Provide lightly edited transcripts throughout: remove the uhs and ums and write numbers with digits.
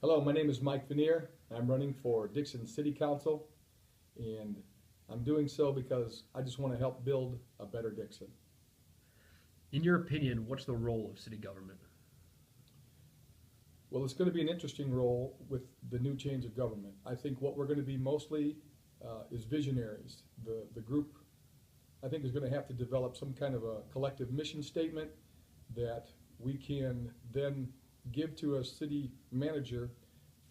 Hello, my name is Mike Venier. I'm running for Dixon City Council, and I'm doing so because I just want to help build a better Dixon. In your opinion, what's the role of city government? Well, it's going to be an interesting role with the new change of government. I think what we're going to be mostly is visionaries. The group, I think, is going to have to develop some kind of a collective mission statement that we can then give to a city manager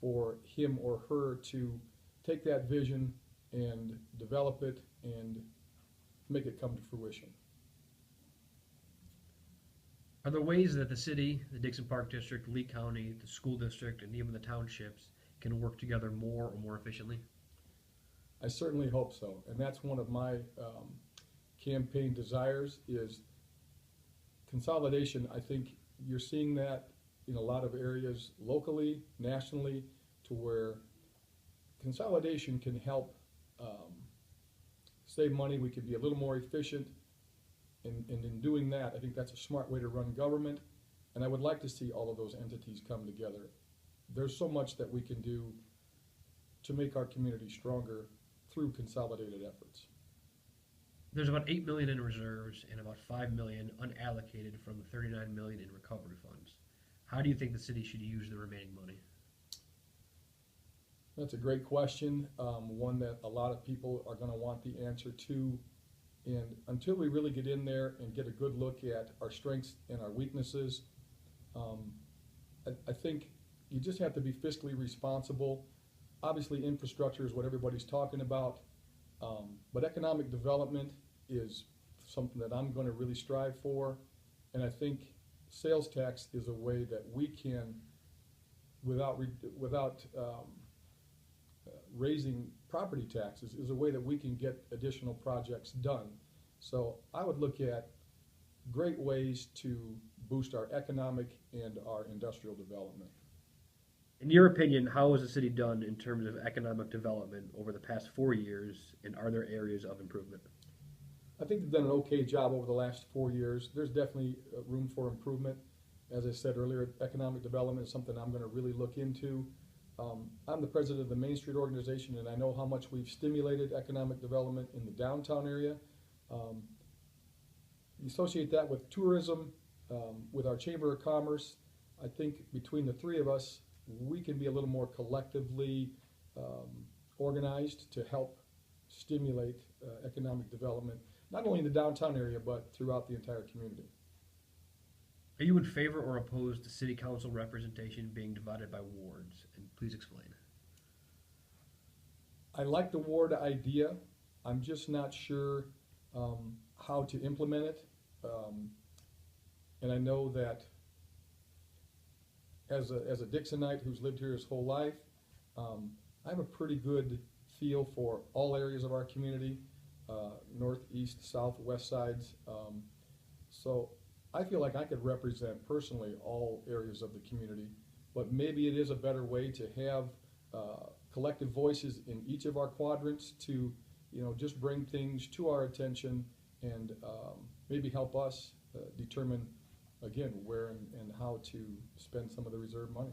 for him or her to take that vision and develop it and make it come to fruition. Are there ways that the city, the Dixon Park District, Lee County, the school district, and even the townships can work together more or more efficiently? I certainly hope so, and that's one of my campaign desires is consolidation. I think you're seeing that in a lot of areas locally, nationally, to where consolidation can help save money. We can be a little more efficient, and in doing that, I think that's a smart way to run government, and I would like to see all of those entities come together. There's so much that we can do to make our community stronger through consolidated efforts. There's about $8 million in reserves and about $5 million unallocated from the $39 million in recovery funds. How do you think the city should use the remaining money? That's a great question, one that a lot of people are going to want the answer to. And until we really get in there and get a good look at our strengths and our weaknesses, I think you just have to be fiscally responsible. Obviously, infrastructure is what everybody's talking about, but economic development is something that I'm going to really strive for, and I think sales tax is a way that we can, without raising property taxes, is a way that we can get additional projects done. So I would look at great ways to boost our economic and our industrial development. In your opinion, how has the city done in terms of economic development over the past 4 years, and are there areas of improvement? I think they've done an okay job over the last 4 years. There's definitely room for improvement. As I said earlier, economic development is something I'm going to really look into. I'm the president of the Main Street organization, and I know how much we've stimulated economic development in the downtown area. You associate that with tourism, with our Chamber of Commerce. I think between the three of us, we can be a little more collectively organized to help stimulate economic development, not only in the downtown area, but throughout the entire community. Are you in favor or opposed to city council representation being divided by wards? And please explain. I like the ward idea. I'm just not sure how to implement it. And I know that as a Dixonite who's lived here his whole life, I have a pretty good feel for all areas of our community, north, east, south, west sides. So I feel like I could represent personally all areas of the community, but maybe it is a better way to have collective voices in each of our quadrants to, just bring things to our attention and maybe help us determine, again, where and how to spend some of the reserve money.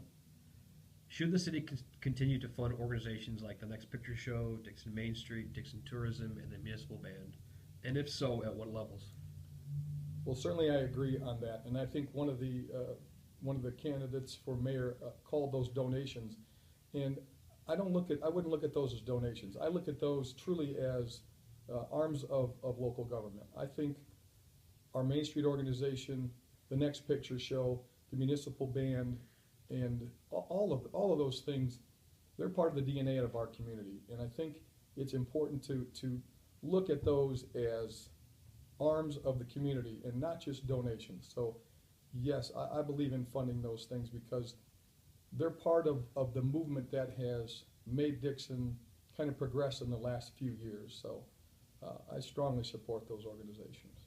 Should the city continue to fund organizations like the Next Picture Show, Dixon Main Street, Dixon Tourism, and the Municipal Band? And if so, at what levels? Well, certainly I agree on that, and I think one of the candidates for mayor called those donations, and I wouldn't look at those as donations. I look at those truly as arms of local government. I think our Main Street organization, the Next Picture Show, the Municipal Band, and all of those things, they're part of the DNA of our community, and I think it's important to look at those as arms of the community and not just donations. So yes, I believe in funding those things because they're part of the movement that has made Dixon kind of progress in the last few years. So I strongly support those organizations.